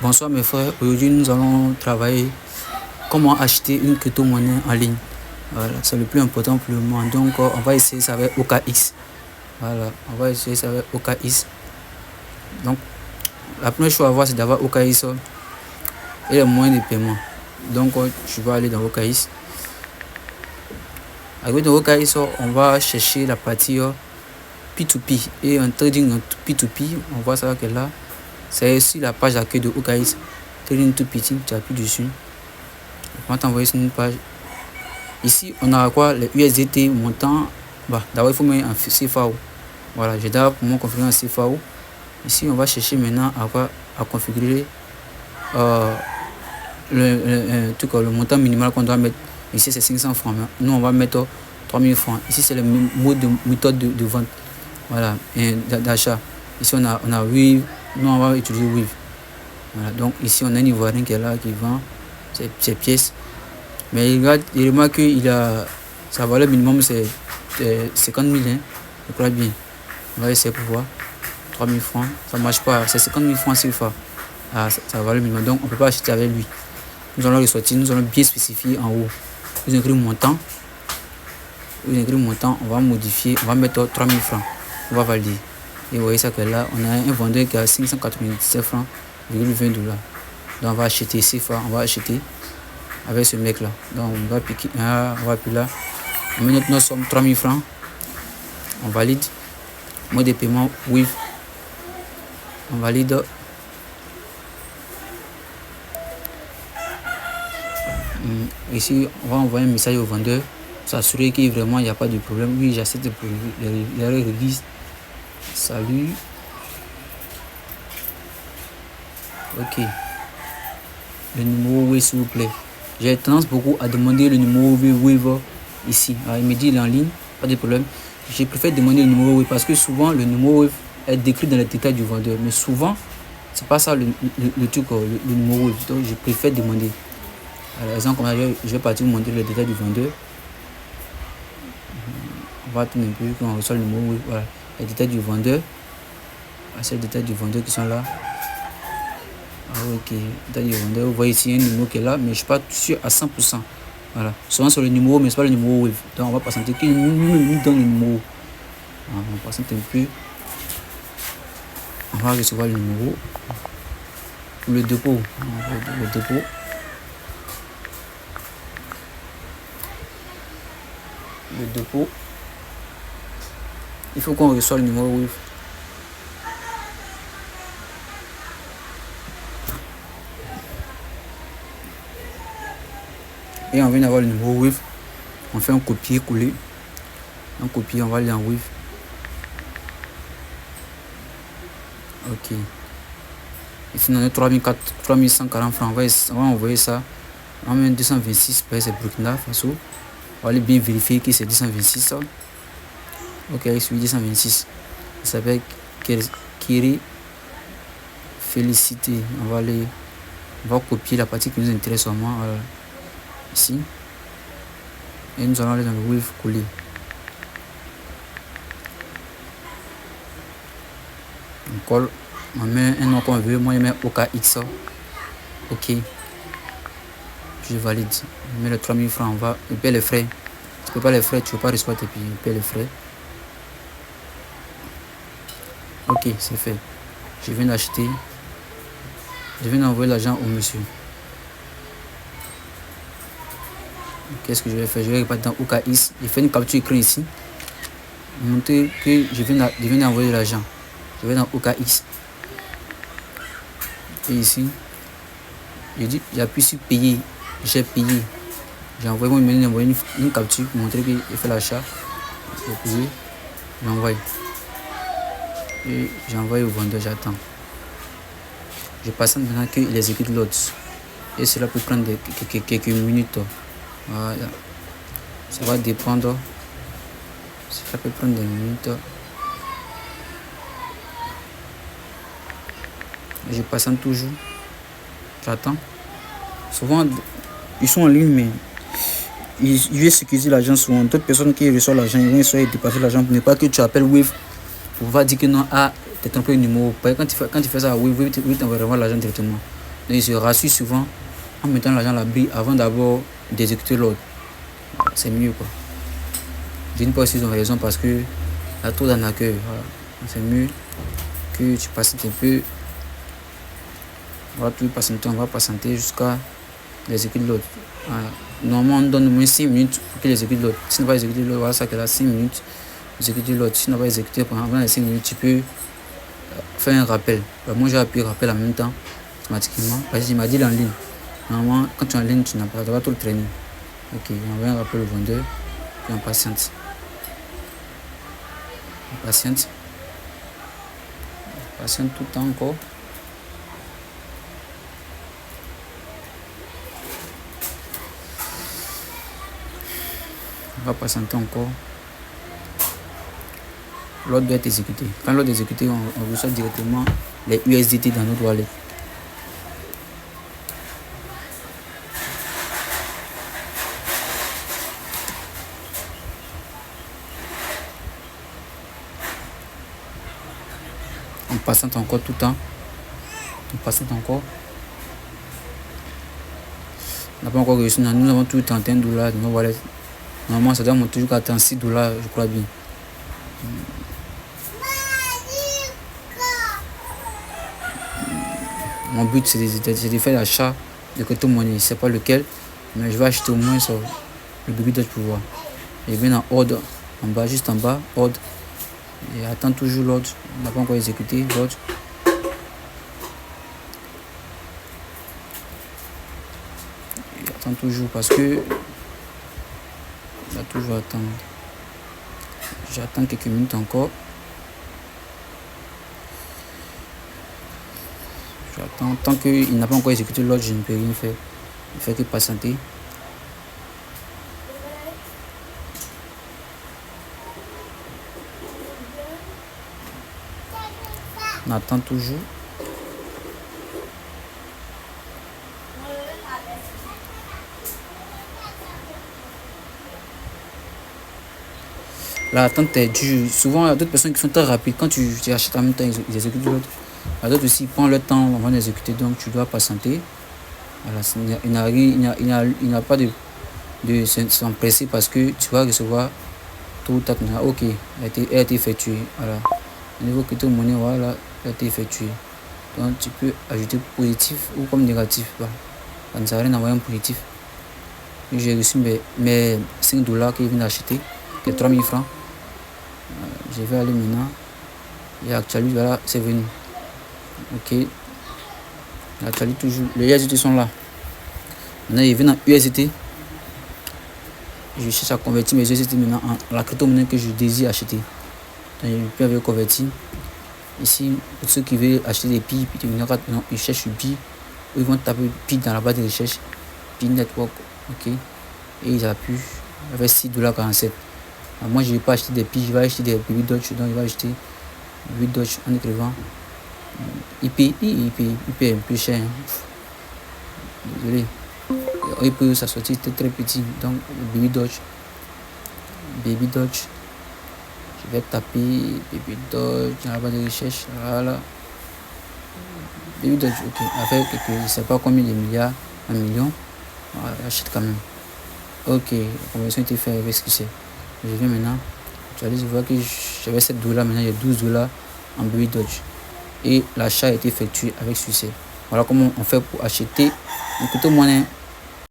Bonsoir mes frères, aujourd'hui nous allons travailler comment acheter une crypto-monnaie en ligne. Voilà, c'est le plus important pour le moment. Donc on va essayer ça avec OKX. Voilà, on va essayer ça avec OKX. Donc la première chose à voir c'est d'avoir OKX et les moyens de paiement. Donc je vais aller dans OKX. Avec OKX, on va chercher la partie P2P et en trading P2P, on voit ça que là. C'est sur la page d'accueil de OKX. Trading tout petit, tu appuies dessus. On va t'envoyer sur une page. Ici, on a quoi? Les USDT montant. Bah, d'abord, il faut mettre un CFAO. Voilà, j'ai d'abord pour moi configurer un CFAO. Ici, on va chercher maintenant à configurer le montant minimal qu'on doit mettre. Ici, c'est 500 francs. Nous, on va mettre 3000 francs. Ici, c'est le mode de méthode de vente. Voilà, et d'achat. Ici, on a Wave. Nous, on va utiliser Wave. Voilà, donc ici, on a un Ivoirien qui est là, qui vend ses pièces. Mais il remarque que sa valeur minimum, c'est 50 000. Hein, je crois bien. On va essayer pour voir. 3 000 francs. Ça ne marche pas. C'est 50 000 francs CFA. Ah, sa valeur minimum. Donc, on ne peut pas acheter avec lui. Nous allons le sortir. Nous allons bien spécifier en haut. Vous écrivez montant. On va modifier. On va mettre 3 000 francs. On va valider. Et vous voyez ça que là, on a un vendeur qui a 597 francs, 20 $. Donc on va acheter CFA, on va acheter avec ce mec là. Donc on va piquer, on va appuyer là. On met notre somme 3 000 francs. On valide. Mode de paiement Wave. On valide. Ici, on va envoyer un message au vendeur. S'assurer qu'il vraiment il n'y a pas de problème. Oui, j'accepte les release. Salut. Ok. Le numéro Wave, s'il vous plaît. J'ai tendance beaucoup à demander le numéro Wave ici. Alors, il me dit il est en ligne, pas de problème. Je préfère demander le numéro Wave parce que souvent le numéro Wave est décrit dans les détails du vendeur. Mais souvent, c'est pas ça le truc, le numéro Wave. Donc je préfère demander. Alors, exemple, comme ça, je vais partir vous montrer les détails du vendeur. On va tourner un peu quand on reçoit le numéro Wave. Voilà. Les détails du vendeur. C'est les détails du vendeur qui sont là. Ah, ok, détails du vendeur. Vous voyez ici un numéro qui est là, mais je ne suis pas sûr à 100%. Voilà. Souvent sur le numéro, mais ce n'est pas le numéro Wave. Donc on va patienter qu'il nous donne le numéro. Alors, on patiente un peu. On va recevoir le numéro. Pour le dépôt. Le dépôt. Le dépôt. Il faut qu'on reçoive le numéro Wave. Et on vient d'avoir le numéro Wave. On fait un copier-coller. Un copier, on va aller en Wave. Ok. Ici, on a 3140 francs. On va envoyer ça. On met 226 pour c'est Burkina Faso. On va aller bien vérifier que c'est 226. Ok, il suit 226. Ça s'appelle Kiri. Félicité. On va copier la partie qui nous intéresse seulement. Ici. Et nous allons aller dans le Wave coller. On colle. On met un nom qu'on veut. Moi, je mets OKX. Ok. Je valide. On met les 3000 francs. On va payer les frais. Tu ne peux pas les frais. Tu ne peux pas recevoir tes pays. Paye les frais. Ok, c'est fait. Je viens d'acheter. Je viens d'envoyer l'argent au monsieur. Qu'est-ce que je vais faire? Je vais repartir dans OKX. Je fais une capture écran ici. Montrer que je viens d'envoyer l'argent. Je vais dans OKX. Et ici, j'appuie sur payer. J'ai payé. J'ai envoyé une capture pour montrer que j'ai fait l'achat. J'ai payé. J'envoie. Et j'ai envoyé au vendeur, j'attends. Je passe maintenant qu'il exécute l'ordre. Et cela peut prendre quelques minutes. Voilà. Ça va dépendre. Ça peut prendre des minutes. Je patiente toujours. J'attends. Souvent, ils sont en ligne, mais ils veulent sécuriser l'argent souvent. D'autres personnes qui reçoivent l'argent, ils vont essayer de dépasser l'argent pour ne pas que tu appelles Wave pour pouvoir dire que non, t'es trompé le numéro. Quand tu fais ça à Wave, Wave t'envoie l'argent directement. Donc il se rassure souvent en mettant l'argent à l'abri avant d'abord d'exécuter l'ordre. C'est mieux quoi. Je ne sais pas si ils ont raison parce que il y a trop d'arnaqueurs. Voilà. C'est mieux que tu patientes un peu. On va patienter jusqu'à l'exécuter l'ordre. Voilà. Normalement, on donne au moins 5 minutes pour qu'il exécute l'ordre. Si tu n'as pas exécuté l'ordre, voilà ça qu'elle a 5 minutes. Exécuter l'ordre. Si tu n'as pas exécuté pendant les 5 minutes, tu peux faire un rappel. Moi, j'ai appuyé rappel en même temps, automatiquement. Parce qu'il m'a dit en ligne. Normalement, quand tu es en ligne, tu n'as pas tout le training. Ok, on envoie un rappel au vendeur. Puis on patiente. On patiente. On patiente tout le temps encore. On va patienter encore. L'ordre doit être exécuté. Quand l'ordre est exécuté, on reçoit directement les USDT dans notre wallet. On patiente encore tout le temps. On patiente encore. On n'a pas encore reçu. Nous avons tout $31 dans nos wallets. Normalement, ça doit monter jusqu'à $36, je crois bien. Mon but, c'est de faire l'achat de crypto-monnaie. Je ne sais pas lequel, mais je vais acheter au moins sur le Baby Doge pour voir. Je viens en ordre, en bas, juste en bas, ordre. Et attends toujours l'ordre. On n'a pas encore exécuté l'ordre. Attends toujours parce que il va toujours attendre. J'attends quelques minutes encore. J'attends. Tant qu'il n'a pas encore exécuté l'ordre, je ne peux rien faire. Il ne fait que patienter. On attend toujours. L'attente est dure. Souvent, il y a d'autres personnes qui sont très rapides. Quand tu achètes en même temps, ils exécutent l'autre. Il y a d'autres aussi, ils prennent le temps avant d'exécuter. Donc, tu dois patienter. Voilà, il n'y a pas de s'empresser parce que tu vas recevoir tout ou tard. Ok, elle a été effectuée. Voilà. Au niveau crypto-monnaie, voilà, elle a été effectuée. Donc, tu peux ajouter positif ou comme négatif. Voilà. Ça ne sert à rien d'envoyer un positif. J'ai reçu mes $5 qu'ils viennent d'acheter, les 3000 francs. Je vais aller maintenant. Et actuellement, voilà, c'est venu. Ok. Actuellement, toujours. Les USDT sont là. Maintenant, ils viennent en USDT. Je cherche à convertir mes USDT maintenant en la crypto-monnaie que je désire acheter. Donc, je peux convertir. Ici, pour ceux qui veulent acheter des PI, ils cherchent PI. Ils vont taper PI dans la barre de recherche. PI Network. Ok. Et ils appuient avec $6,47. Moi, je ne vais pas acheter des PI, je vais acheter des Baby Doge. Donc, je vais acheter Baby Doge en écrivant IP est un peu cher. Désolé. IP, ça sortit, c'était très petit. Donc, Baby Doge. Baby Doge. Je vais taper Baby Doge dans la barre de recherche. Voilà. Baby Doge, ok. Avec, je ne sais pas combien de milliards, 1 million. Voilà, j'achète quand même. Ok, la conversion a été faite avec ce que c'est. Je viens maintenant. Tu vas voir que j'avais $7, maintenant il y a $12 en Baby Doge. Et l'achat a été effectué avec succès. Voilà comment on fait pour acheter une crypto-monnaie